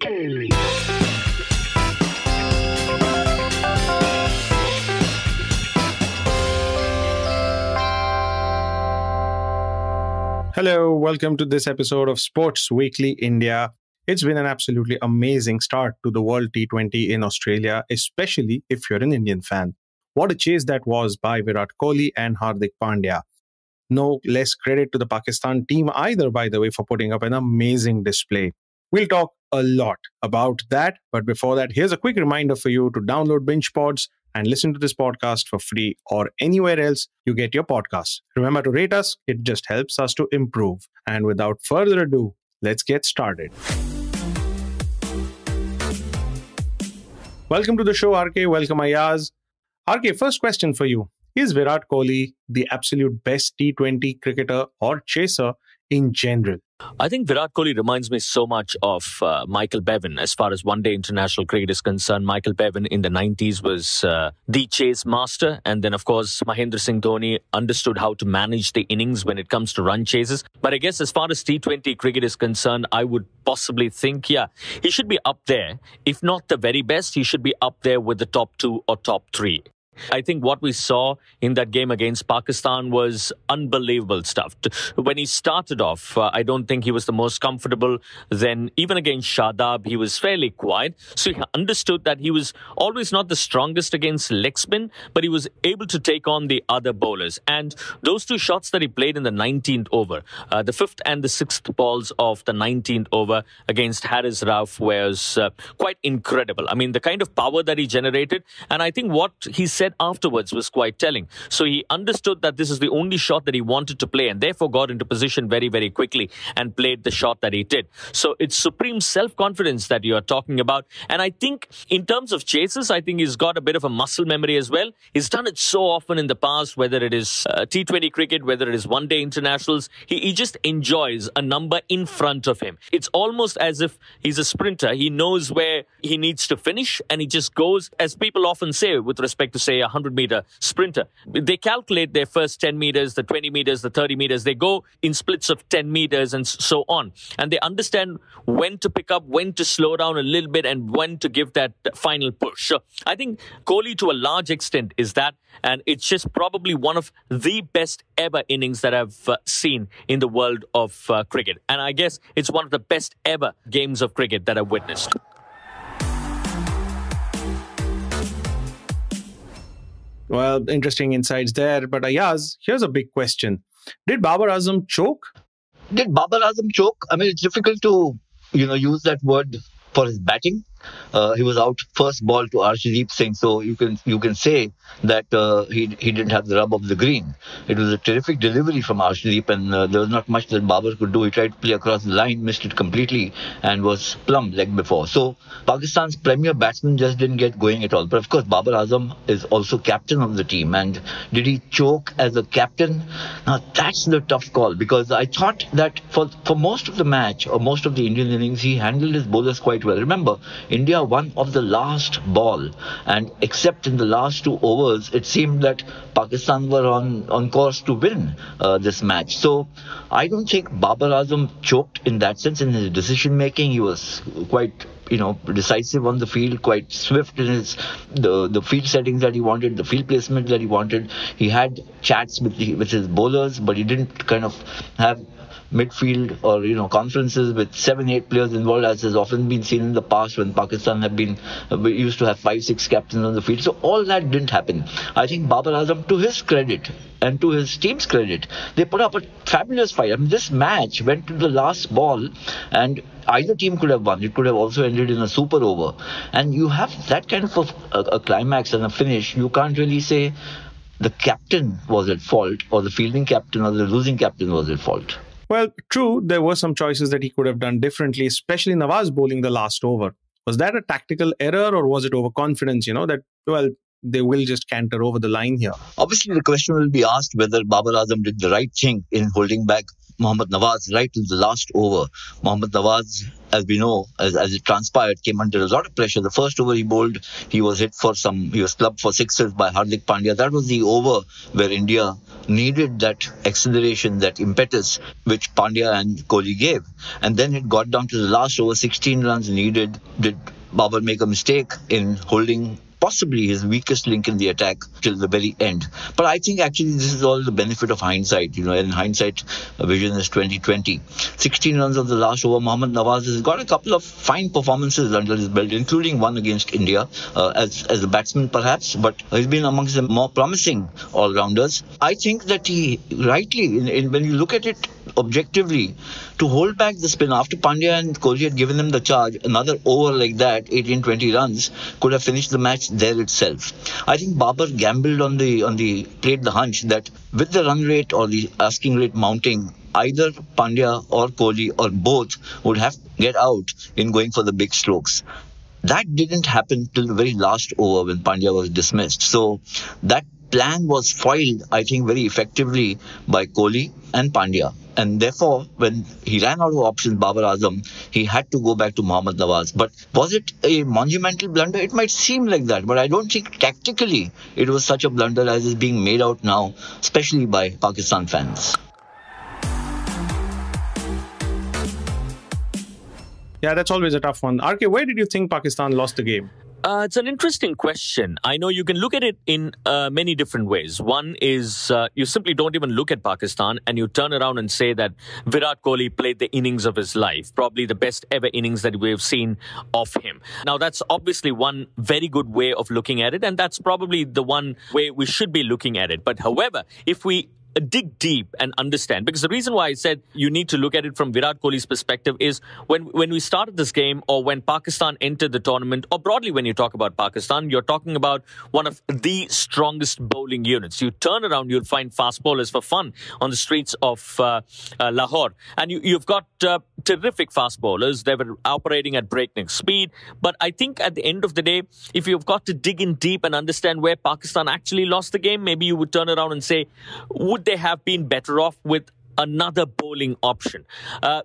Hello, welcome to this episode of Sports Weekly India. It's been an absolutely amazing start to the World T20 in Australia, especially if you're an Indian fan. What a chase that was by Virat Kohli and Hardik Pandya. No less credit to the Pakistan team either, by the way, for putting up an amazing display. We'll talk a lot about that, but before that, here's a quick reminder for you to download Binge Pods and listen to this podcast for free or anywhere else you get your podcasts. Remember to rate us, it just helps us to improve. And without further ado, let's get started. Welcome to the show, RK. Welcome, Ayaz. RK, first question for you. Is Virat Kohli the absolute best T20 cricketer or chaser in general? I think Virat Kohli reminds me so much of Michael Bevan as far as one-day international cricket is concerned. Michael Bevan in the 90s was the chase master. And then, of course, Mahendra Singh Dhoni understood how to manage the innings when it comes to run chases. But I guess as far as T20 cricket is concerned, I would possibly think, he should be up there. If not the very best, he should be up there with the top 2 or top 3. I think what we saw in that game against Pakistan was unbelievable stuff. When he started off, I don't think he was the most comfortable. Then even against Shadab, he was fairly quiet. So he understood that he was always not the strongest against leg spin, but he was able to take on the other bowlers. And those 2 shots that he played in the 19th over, the 5th and the 6th balls of the 19th over against Haris Rauf was quite incredible. I mean, the kind of power that he generated. And I think what he said afterwards was quite telling. So he understood that this is the only shot that he wanted to play and therefore got into position very, very quickly and played the shot that he did. So it's supreme self-confidence that you are talking about. And I think in terms of chases, I think he's got a bit of a muscle memory as well. He's done it so often in the past, whether it is T20 cricket, whether it is one-day internationals. He just enjoys a number in front of him. It's almost as if he's a sprinter. He knows where he needs to finish and he just goes, as people often say with respect to, say, a 100-meter sprinter. They calculate their first 10 meters, the 20 meters, the 30 meters. They go in splits of 10 meters and so on. And they understand when to pick up, when to slow down a little bit, and when to give that final push. So I think Kohli, to a large extent, is that. And it's just probably one of the best ever innings that I've seen in the world of cricket. And I guess it's one of the best ever games of cricket that I've witnessed. Well, interesting insights there. But Ayaz, here's a big question. Did Babar Azam choke? Did Babar Azam choke? I mean, it's difficult to, use that word for his batting. He was out first ball to Arshdeep Singh, so you can say that he didn't have the rub of the green. It was a terrific delivery from Arshdeep, and there was not much that Babar could do. He tried to play across the line, missed it completely, and was plumb leg before. So Pakistan's premier batsman just didn't get going at all. But of course, Babar Azam is also captain of the team, and did he choke as a captain? Now that's the tough call, because I thought that for most of the match or most of the Indian innings, he handled his bowlers quite well. Remember, India won of the last ball, and except in the last 2 overs, it seemed that Pakistan were on course to win this match. So I don't think Babar Azam choked in that sense in his decision making. He was quite decisive on the field, quite swift in his the field settings that he wanted, the field placement that he wanted. He had chats with his bowlers, but he didn't kind of have midfield or conferences with 7-8 players involved, as has often been seen in the past when Pakistan used to have 5-6 captains on the field. So all that didn't happen. I think Babar Azam, to his credit and to his team's credit, they put up a fabulous fight. I mean, this match went to the last ball, and either team could have won. It could have also ended in a super over. And you have that kind of a climax and a finish. You can't really say the captain was at fault, or the fielding captain or the losing captain was at fault. Well, true, there were some choices that he could have done differently, especially Nawaz bowling the last over. Was that a tactical error, or was it overconfidence, that, they will just canter over the line here? Obviously, the question will be asked whether Babar Azam did the right thing in holding back Mohammad Nawaz right till the last over. Mohammad Nawaz, as we know, as it transpired, came under a lot of pressure. The first over he bowled, he was clubbed for sixes by Hardik Pandya. That was the over where India needed that acceleration, that impetus, which Pandya and Kohli gave. And then it got down to the last over, 16 runs needed. Did Babar make a mistake in holding possibly his weakest link in the attack till the very end? But I think actually this is all the benefit of hindsight. In hindsight, vision is 2020. 16 runs of the last over. Mohammad Nawaz has got a couple of fine performances under his belt, including one against India as a batsman perhaps, but he's been amongst the more promising all-rounders. I think that he rightly, when you look at it objectively, to hold back the spin after Pandya and Kohli had given him the charge, another over like that, 18-20 runs, could have finished the match there itself. I think Babar gambled played the hunch that with the run rate or the asking rate mounting, either Pandya or Kohli or both would have to get out in going for the big strokes. That didn't happen till the very last over when Pandya was dismissed. So that plan was foiled, I think, very effectively by Kohli and Pandya. And therefore, when he ran out of options, Babar Azam, he had to go back to Mohammad Nawaz. But was it a monumental blunder? It might seem like that, but I don't think tactically it was such a blunder as is being made out now, especially by Pakistan fans. Yeah, that's always a tough one. RK, where did you think Pakistan lost the game? It's an interesting question. I know you can look at it in many different ways. One is you simply don't even look at Pakistan and you turn around and say that Virat Kohli played the innings of his life, probably the best ever innings that we've seen of him. Now, that's obviously one very good way of looking at it, and that's probably the one way we should be looking at it. But however, if we dig deep and understand, because the reason why I said you need to look at it from Virat Kohli's perspective is when we started this game, or when Pakistan entered the tournament, or broadly when you talk about Pakistan, you're talking about one of the strongest bowling units. You turn around, you'll find fast bowlers for fun on the streets of Lahore, and you've got terrific fast bowlers. They were operating at breakneck speed. But I think at the end of the day, if you've got to dig in deep and understand where Pakistan actually lost the game, maybe you would turn around and say, would they have been better off with another bowling option?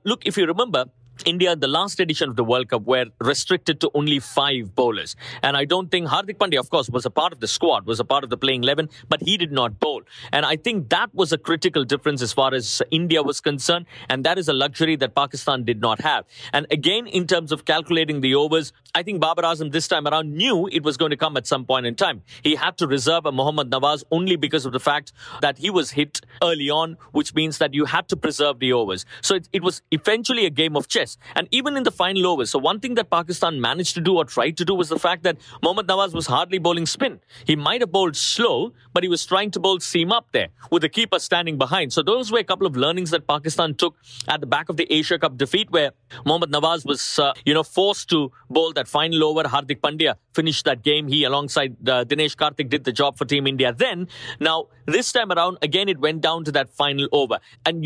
Look, if you remember, India in the last edition of the World Cup were restricted to only 5 bowlers. And I don't think Hardik Pandya, of course, was a part of the squad, was a part of the playing 11, but he did not bowl. And I think that was a critical difference as far as India was concerned. And that is a luxury that Pakistan did not have. And again, in terms of calculating the overs, I think Babar Azam this time around knew it was going to come at some point in time. He had to reserve a Mohammad Nawaz only because of the fact that he was hit early on, which means that you had to preserve the overs. So it was eventually a game of chess. And even in the final overs, so one thing that Pakistan managed to do or tried to do was the fact that Mohammad Nawaz was hardly bowling spin. He might have bowled slow, but he was trying to bowl seam up there with the keeper standing behind. So those were a couple of learnings that Pakistan took at the back of the Asia Cup defeat, where Mohammad Nawaz was, forced to bowl that final over. Hardik Pandya finished that game. He, alongside Dinesh Karthik, did the job for Team India then. Now, this time around, again, it went down to that final over. And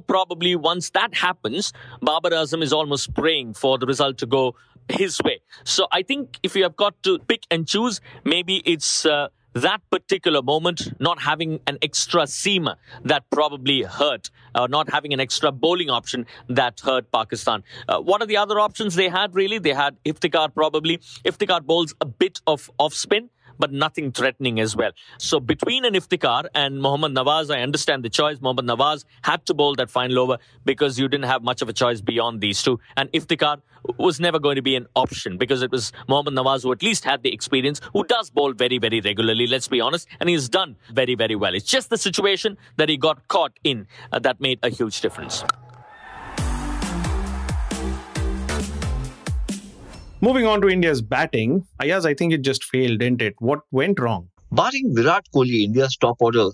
probably once that happens, Babar Azam is almost praying for the result to go his way. So I think if you have got to pick and choose, maybe it's that particular moment, not having an extra seamer that probably hurt, or not having an extra bowling option that hurt Pakistan. What are the other options they had, really? They had Iftikhar probably. Iftikhar bowls a bit of off-spin, but nothing threatening as well. So between an Iftikhar and Mohammad Nawaz, I understand the choice. Mohammad Nawaz had to bowl that final over because you didn't have much of a choice beyond these two. And Iftikhar was never going to be an option because it was Mohammad Nawaz who at least had the experience, who does bowl very, very regularly, let's be honest, and he's done very, very well. It's just the situation that he got caught in that made a huge difference. Moving on to India's batting, Ayaz, I think it just failed, didn't it? What went wrong? Barring Virat Kohli, India's top order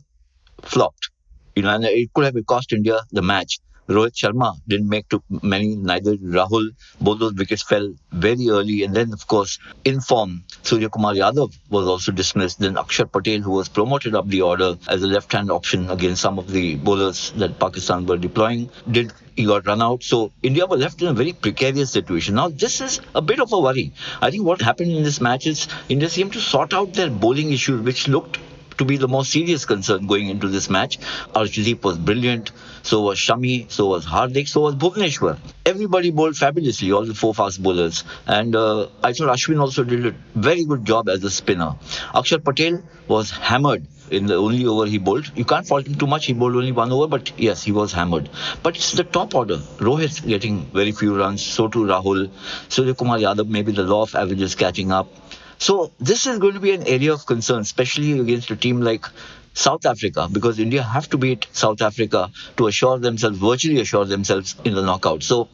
flopped. And it could have cost India the match. Rohit Sharma didn't make too many, neither did Rahul. Both those wickets fell very early. And then, of course, in form, Surya Kumar Yadav was also dismissed. Then Akshar Patel, who was promoted up the order as a left-hand option against some of the bowlers that Pakistan were deploying, he got run out. So India were left in a very precarious situation. Now, this is a bit of a worry. I think what happened in this match is India seemed to sort out their bowling issues, which looked to be the most serious concern going into this match. Arshdeep was brilliant, so was Shami, so was Hardik, so was Bhuvneshwar. Everybody bowled fabulously, all the four fast bowlers. And I thought Ashwin also did a very good job as a spinner. Akshar Patel was hammered in the only over he bowled. You can't fault him too much. He bowled only one over, but yes, he was hammered. But it's the top order. Rohit getting very few runs, so too Rahul. Surya Kumar Yadav, maybe the law of averages catching up. So this is going to be an area of concern, especially against a team like South Africa, because India have to beat South Africa to virtually assure themselves in the knockout. So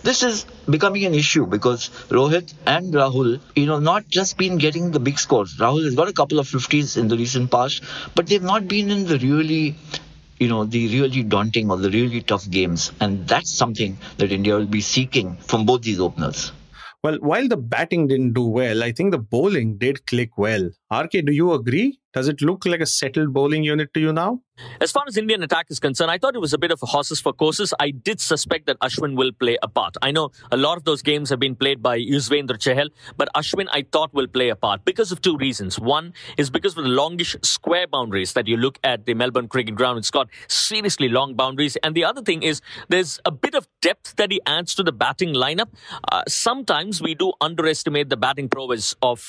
this is becoming an issue because Rohit and Rahul, not just been getting the big scores. Rahul has got a couple of 50s in the recent past, but they've not been in the really daunting or the really tough games. And that's something that India will be seeking from both these openers. Well, while the batting didn't do well, I think the bowling did click well. RK, do you agree? Does it look like a settled bowling unit to you now? As far as Indian attack is concerned, I thought it was a bit of a horses for courses. I did suspect that Ashwin will play a part. I know a lot of those games have been played by Yuzvendra Chahal, but Ashwin I thought will play a part because of two reasons. One is because of the longish square boundaries that you look at the Melbourne cricket ground. It's got seriously long boundaries. And the other thing is there's a bit of depth that he adds to the batting lineup. Sometimes we do underestimate the batting prowess of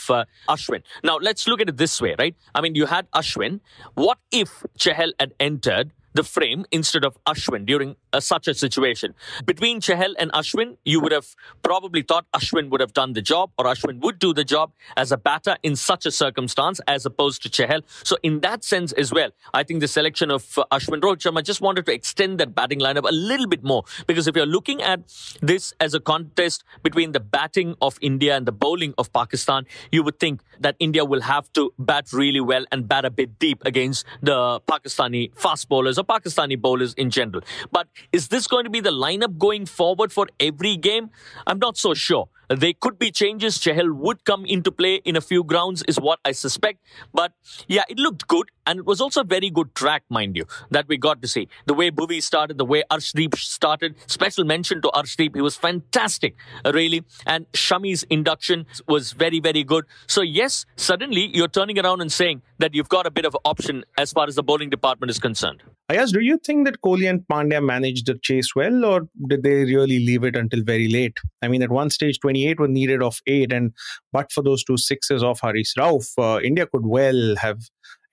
Ashwin. Now, let's look at it this way, right? I mean, you had Ashwin. What if Chahal had entered the frame instead of Ashwin during such a situation? Between Chahal and Ashwin, you would have probably thought Ashwin would have done the job or Ashwin would do the job as a batter in such a circumstance as opposed to Chahal. So in that sense as well, I think the selection of Ashwin, Rohit Sharma just wanted to extend that batting lineup a little bit more, because if you're looking at this as a contest between the batting of India and the bowling of Pakistan, you would think that India will have to bat really well and bat a bit deep against the Pakistani fast bowlers or Pakistani bowlers in general. But is this going to be the lineup going forward for every game? I'm not so sure. There could be changes. Chahal would come into play in a few grounds is what I suspect. But yeah, it looked good. And it was also a very good track, mind you, that we got to see. The way Bhuvi started, the way Arshdeep started. Special mention to Arshdeep. He was fantastic, really. And Shami's induction was very, very good. So yes, suddenly you're turning around and saying that you've got a bit of option as far as the bowling department is concerned. Ayaz, do you think that Kohli and Pandya managed the chase well, or did they really leave it until very late? I mean, at one stage, 28 were needed off 8, and but for those 2 sixes of Haris Rauf, India could well have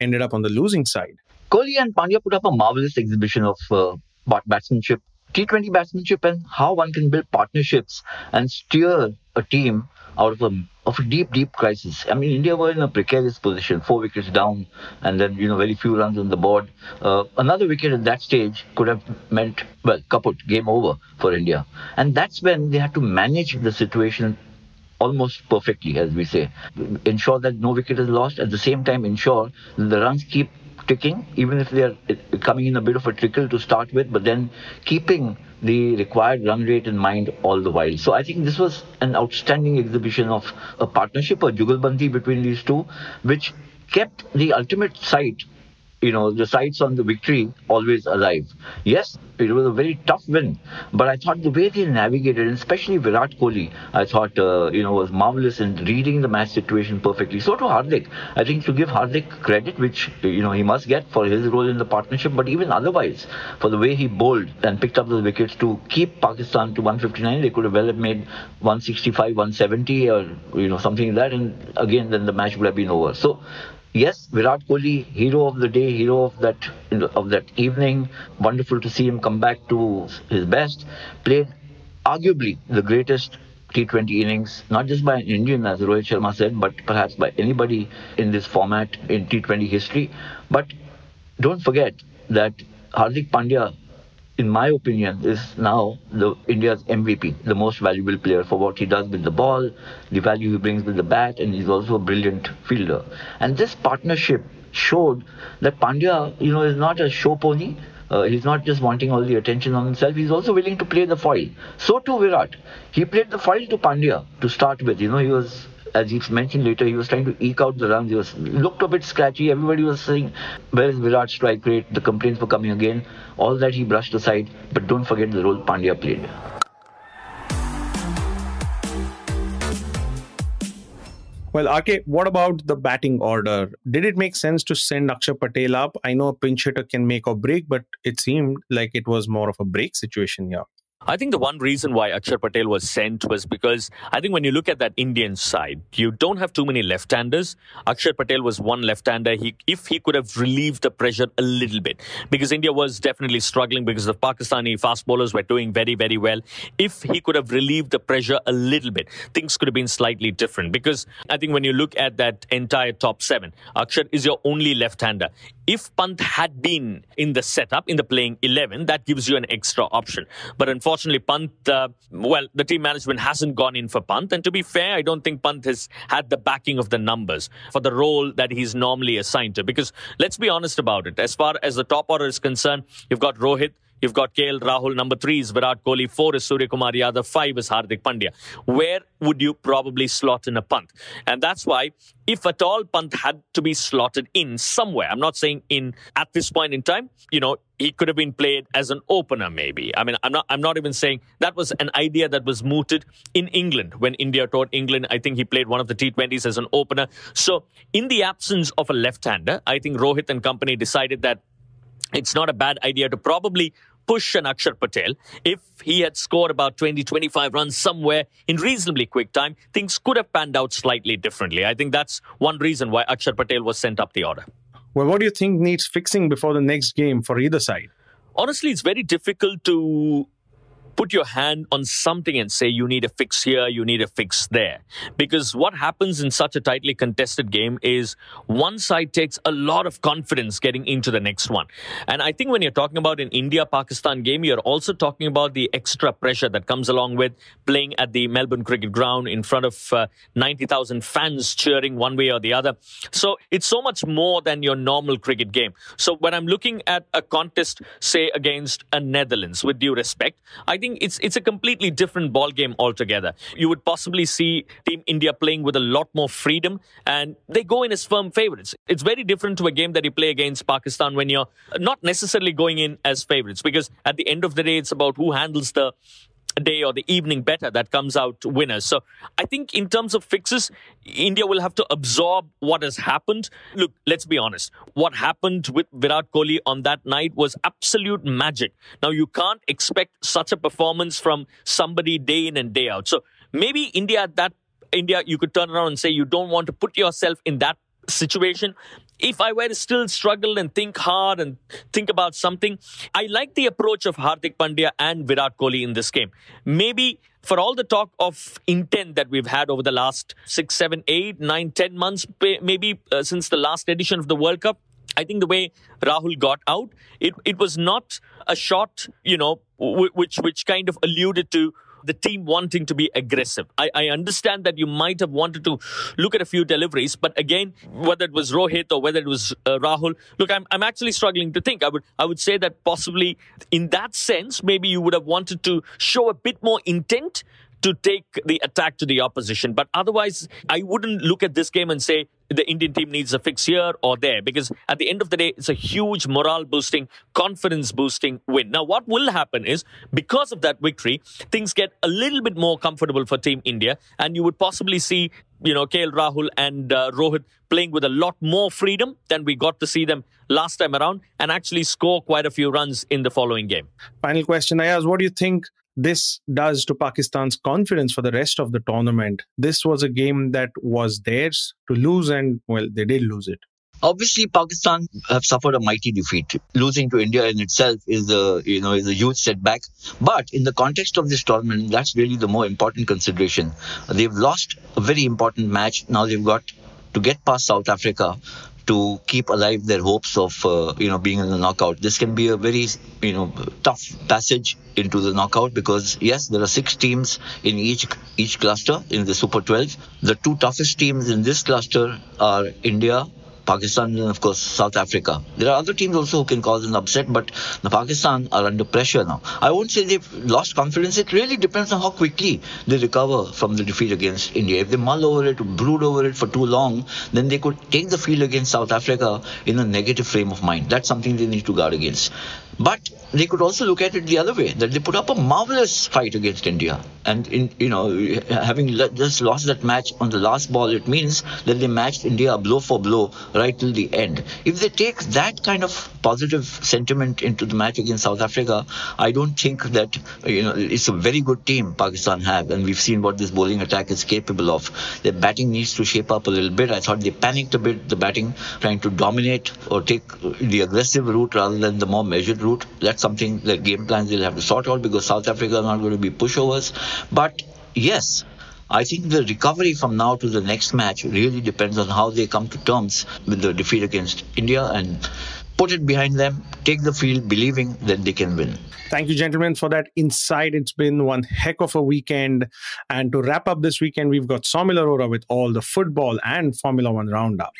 ended up on the losing side. Kohli and Pandya put up a marvellous exhibition of batsmanship, T20 batsmanship, and how one can build partnerships and steer a team out of a deep, deep crisis. I mean, India were in a precarious position, 4 wickets down, and then, very few runs on the board. Another wicket at that stage could have meant, kaput, game over for India. And that's when they had to manage the situation almost perfectly, as we say. Ensure that no wicket is lost, at the same time ensure that the runs keep ticking, even if they are coming in a bit of a trickle to start with, but then keeping the required run rate in mind all the while. So I think this was an outstanding exhibition of a partnership, a jugalbandi between these two, which kept the ultimate sight, the sights on the victory always alive. Yes, it was a very tough win, but I thought the way they navigated, especially Virat Kohli, I thought, was marvellous in reading the match situation perfectly. So to Hardik, I think to give Hardik credit, which, he must get for his role in the partnership, but even otherwise, for the way he bowled and picked up those wickets to keep Pakistan to 159, they could have well have made 165, 170 or, something like that, and again, then the match would have been over. So, yes, Virat Kohli, hero of the day, hero of that evening. Wonderful to see him come back to his best. Played arguably the greatest T20 innings, not just by an Indian, as Rohit Sharma said, but perhaps by anybody in this format in T20 history. But don't forget that Hardik Pandya, in my opinion, is now India's MVP, the most valuable player for what he does with the ball, the value he brings with the bat, and he's also a brilliant fielder. And this partnership showed that Pandya, is not a show pony. He's not just wanting all the attention on himself. He's also willing to play the foil. So too Virat. He played the foil to Pandya to start with. He was, as he mentioned later, he was trying to eke out the runs. He looked a bit scratchy. Everybody was saying, where is Virat's strike rate? The complaints were coming again. All that he brushed aside. But don't forget the role Pandya played. Well, RK, what about the batting order? Did it make sense to send Akshar Patel up? I know a pinch hitter can make or break, but it seemed like it was more of a break situation here. I think the one reason why Akshar Patel was sent was because I think when you look at that Indian side, you don't have too many left-handers. Akshar Patel was one left-hander. If he could have relieved the pressure a little bit, because India was definitely struggling because the Pakistani fast bowlers were doing very, very well. If he could have relieved the pressure a little bit, things could have been slightly different. Because I think when you look at that entire top seven, Akshar is your only left-hander. If Pant had been in the setup, in the playing 11, that gives you an extra option. But unfortunately, Pant, the team management hasn't gone in for Pant. And to be fair, I don't think Pant has had the backing of the numbers for the role that he's normally assigned to. Because let's be honest about it. As far as the top order is concerned, you've got Rohit, you've got KL Rahul, number 3 is Virat Kohli, 4 is Surya Kumar Yadav, 5 is Hardik Pandya. Where would you probably slot in a Pant? And that's why, if at all Pant had to be slotted in somewhere, I'm not saying in at this point in time, he could have been played as an opener maybe. I mean, I'm not even saying that was an idea that was mooted in England. When India toured England, I think he played one of the T20s as an opener. So in the absence of a left-hander, I think Rohit and company decided that it's not a bad idea to probably push an Akshar Patel. If he had scored about 20, 25 runs somewhere in reasonably quick time, things could have panned out slightly differently. I think that's one reason why Akshar Patel was sent up the order. Well, what do you think needs fixing before the next game for either side? Honestly, it's very difficult to put your hand on something and say you need a fix here, you need a fix there. Because what happens in such a tightly contested game is one side takes a lot of confidence getting into the next one. And I think when you're talking about an India-Pakistan game, you're also talking about the extra pressure that comes along with playing at the Melbourne Cricket Ground in front of 90,000 fans cheering one way or the other. So it's so much more than your normal cricket game. So when I'm looking at a contest, say, against a Netherlands, with due respect, I think it's a completely different ball game altogether. You would possibly see Team India playing with a lot more freedom, and they go in as firm favourites. It's very different to a game that you play against Pakistan when you're not necessarily going in as favourites, because at the end of the day, it's about who handles the day or the evening better that comes out winners. So I think in terms of fixes, India will have to absorb what has happened. Look, let's be honest. What happened with Virat Kohli on that night was absolute magic. Now, you can't expect such a performance from somebody day in and day out. So maybe India, you could turn around and say you don't want to put yourself in that situation. If I were to still struggle and think hard and think about something, I like the approach of Hardik Pandya and Virat Kohli in this game. Maybe for all the talk of intent that we've had over the last 6, 7, 8, 9, 10 months, maybe since the last edition of the World Cup, I think the way Rahul got out, it was not a shot, which kind of alluded to the team wanting to be aggressive. I understand that you might have wanted to look at a few deliveries, but again, whether it was Rohit or whether it was Rahul, look, I'm actually struggling to think. I would say that possibly in that sense, maybe you would have wanted to show a bit more intent to take the attack to the opposition. But otherwise, I wouldn't look at this game and say the Indian team needs a fix here or there, because at the end of the day, it's a huge morale-boosting, confidence-boosting win. Now, what will happen is, because of that victory, things get a little bit more comfortable for Team India, and you would possibly see, KL Rahul and Rohit playing with a lot more freedom than we got to see them last time around, and actually score quite a few runs in the following game. Final question, Ayaz, what do you think this does to Pakistan's confidence for the rest of the tournament? This was a game that was theirs to lose, and, well, they did lose it. Obviously, Pakistan have suffered a mighty defeat. Losing to India in itself is a huge setback. But in the context of this tournament, that's really the more important consideration. They've lost a very important match. Now they've got to get past South Africa to keep alive their hopes of being in the knockout. This can be a very tough passage into the knockout, because yes, there are 6 teams in each cluster in the Super 12. The 2 toughest teams in this cluster are India, Pakistan and of course South Africa. There are other teams also who can cause an upset, but the Pakistan are under pressure now. I won't say they've lost confidence. It really depends on how quickly they recover from the defeat against India. If they mull over it, brood over it for too long, then they could take the field against South Africa in a negative frame of mind. That's something they need to guard against. But they could also look at it the other way, that they put up a marvelous fight against India. And, having just lost that match on the last ball, it means that they matched India blow for blow right till the end. If they take that kind of positive sentiment into the match against South Africa, I don't think that, it's a very good team Pakistan have. And we've seen what this bowling attack is capable of. Their batting needs to shape up a little bit. I thought they panicked a bit, the batting, trying to dominate or take the aggressive route rather than the more measured route. That's something that game plans they'll have to sort out, because South Africa are not going to be pushovers. But yes, I think the recovery from now to the next match really depends on how they come to terms with the defeat against India and put it behind them, take the field believing that they can win. Thank you, gentlemen, for that insight. It's been one heck of a weekend. And to wrap up this weekend, we've got Soumil Arora with all the football and Formula One roundup.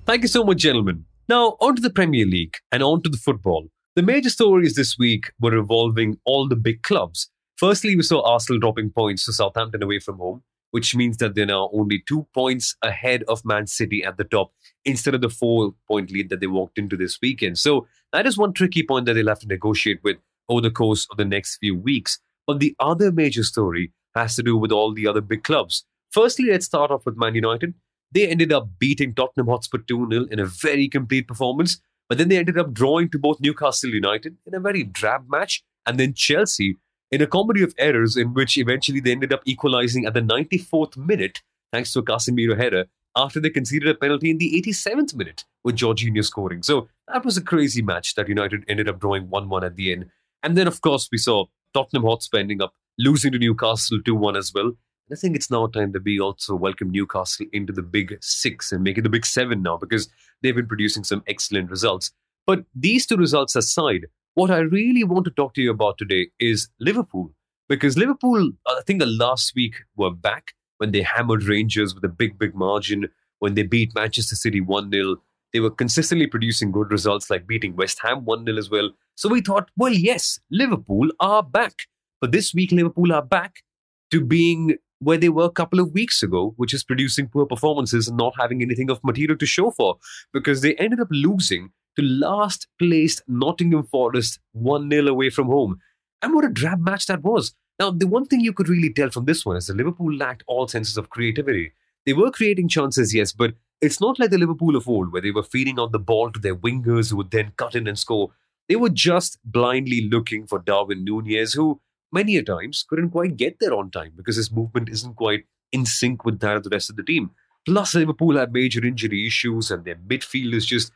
Thank you so much, gentlemen. Now, on to the Premier League and on to the football. The major stories this week were revolving all the big clubs. Firstly, we saw Arsenal dropping points to Southampton away from home, which means that they're now only 2 points ahead of Man City at the top instead of the 4-point lead that they walked into this weekend. So that is one tricky point that they'll have to negotiate with over the course of the next few weeks. But the other major story has to do with all the other big clubs. Firstly, let's start off with Man United. They ended up beating Tottenham Hotspur 2-0 in a very complete performance. But then they ended up drawing to both Newcastle United in a very drab match, and then Chelsea in a comedy of errors in which eventually they ended up equalising at the 94th minute thanks to a Casemiro header after they conceded a penalty in the 87th minute with Jorginho scoring. So that was a crazy match that United ended up drawing 1-1 at the end. And then, of course, we saw Tottenham Hotspur ending up losing to Newcastle 2-1 as well. And I think it's now time that we also welcome Newcastle into the Big Six and make it the Big Seven now, because they've been producing some excellent results. But these two results aside, what I really want to talk to you about today is Liverpool. Because Liverpool, I think last week, were back when they hammered Rangers with a big margin, when they beat Manchester City 1-0. They were consistently producing good results, like beating West Ham 1-0 as well. So we thought, well, yes, Liverpool are back. But this week, Liverpool are back to being where they were a couple of weeks ago, which is producing poor performances and not having anything of material to show for, because they ended up losing to last placed Nottingham Forest 1-0 away from home. And what a drab match that was. Now, the one thing you could really tell from this one is that Liverpool lacked all senses of creativity. They were creating chances, yes, but it's not like the Liverpool of old, where they were feeding out the ball to their wingers who would then cut in and score. They were just blindly looking for Darwin Núñez, who many a times couldn't quite get there on time because his movement isn't quite in sync with that of the rest of the team. Plus, Liverpool had major injury issues and their midfield is just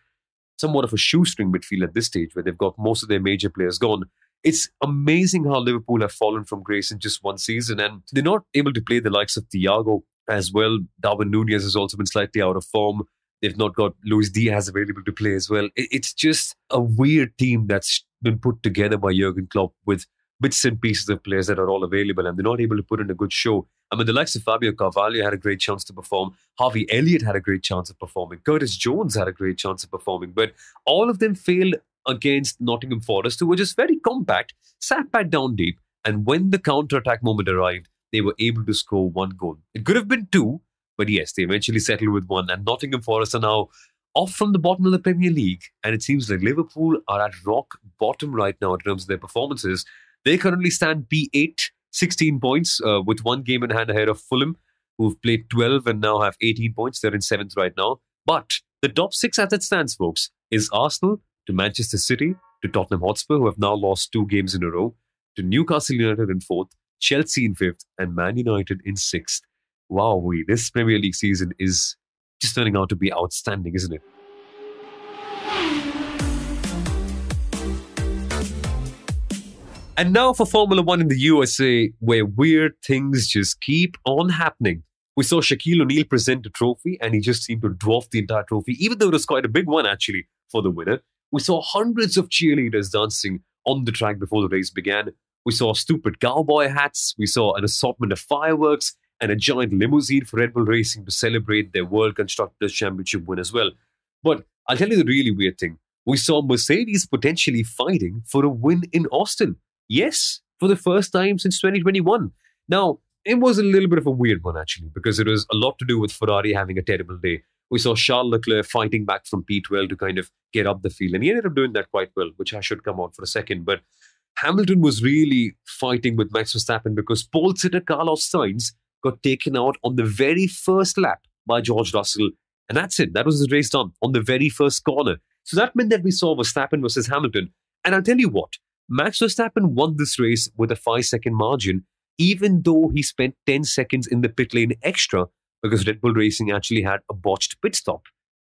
somewhat of a shoestring midfield at this stage, where they've got most of their major players gone. It's amazing how Liverpool have fallen from grace in just one season, and they're not able to play the likes of Thiago as well. Darwin Núñez has also been slightly out of form. They've not got Luis Diaz available to play as well. It's just a weird team that's been put together by Jurgen Klopp with bits and pieces of players that are all available, and they're not able to put in a good show. I mean, the likes of Fabio Carvalho had a great chance to perform. Harvey Elliott had a great chance of performing. Curtis Jones had a great chance of performing. But all of them failed against Nottingham Forest, who were just very compact, sat back down deep, and when the counter-attack moment arrived, they were able to score one goal. It could have been two, but yes, they eventually settled with one, and Nottingham Forest are now off from the bottom of the Premier League, and it seems like Liverpool are at rock bottom right now in terms of their performances. They currently stand P8, 16 points, with one game in hand ahead of Fulham, who've played 12 and now have 18 points. They're in 7th right now. But the top 6 as it stands, folks, is Arsenal to Manchester City to Tottenham Hotspur, who have now lost 2 games in a row, to Newcastle United in 4th, Chelsea in 5th, and Man United in 6th. Wow, this Premier League season is just turning out to be outstanding, isn't it? And now for Formula One in the USA, where weird things just keep on happening. We saw Shaquille O'Neal present a trophy, and he just seemed to dwarf the entire trophy, even though it was quite a big one, actually, for the winner. We saw hundreds of cheerleaders dancing on the track before the race began. We saw stupid cowboy hats. We saw an assortment of fireworks and a giant limousine for Red Bull Racing to celebrate their World Constructors' Championship win as well. But I'll tell you the really weird thing. We saw Mercedes potentially fighting for a win in Austin. Yes, for the first time since 2021. Now, it was a little bit of a weird one, actually, because it was a lot to do with Ferrari having a terrible day. We saw Charles Leclerc fighting back from P12 to kind of get up the field, and he ended up doing that quite well, which I should come on for a second. But Hamilton was really fighting with Max Verstappen because pole sitter Carlos Sainz got taken out on the very first lap by George Russell, and that's it. That was the race done on the very first corner. So that meant that we saw Verstappen versus Hamilton. And I'll tell you what, Max Verstappen won this race with a 5-second margin, even though he spent 10 seconds in the pit lane extra because Red Bull Racing actually had a botched pit stop.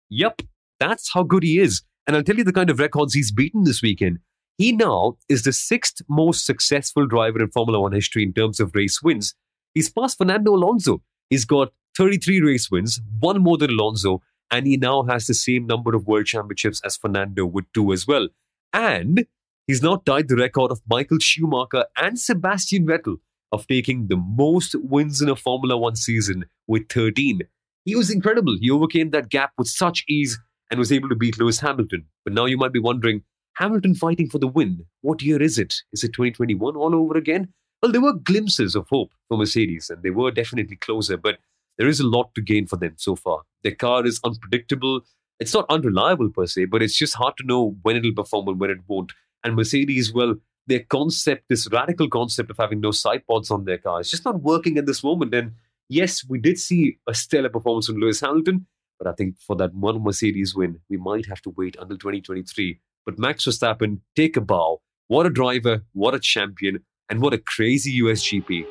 Yup, that's how good he is. And I'll tell you the kind of records he's beaten this weekend. He now is the 6th most successful driver in Formula One history in terms of race wins. He's passed Fernando Alonso. He's got 33 race wins, one more than Alonso, and he now has the same number of world championships as Fernando with 2 as well. And he's now tied the record of Michael Schumacher and Sebastian Vettel of taking the most wins in a Formula One season with 13. He was incredible. He overcame that gap with such ease and was able to beat Lewis Hamilton. But now you might be wondering, Hamilton fighting for the win, what year is it? Is it 2021 all over again? Well, there were glimpses of hope for Mercedes, and they were definitely closer, but there is a lot to gain for them so far. Their car is unpredictable. It's not unreliable per se, but it's just hard to know when it'll perform and when it won't. And Mercedes, well, their concept, this radical concept of having no side pods on their car, is just not working at this moment. And yes, we did see a stellar performance from Lewis Hamilton, but I think for that one Mercedes win, we might have to wait until 2023. But Max Verstappen, take a bow. What a driver, what a champion, and what a crazy USGP.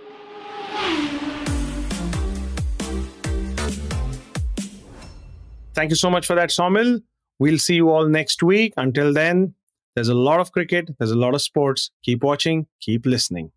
Thank you so much for that, Soumil. We'll see you all next week. Until then, there's a lot of cricket, there's a lot of sports. Keep watching, keep listening.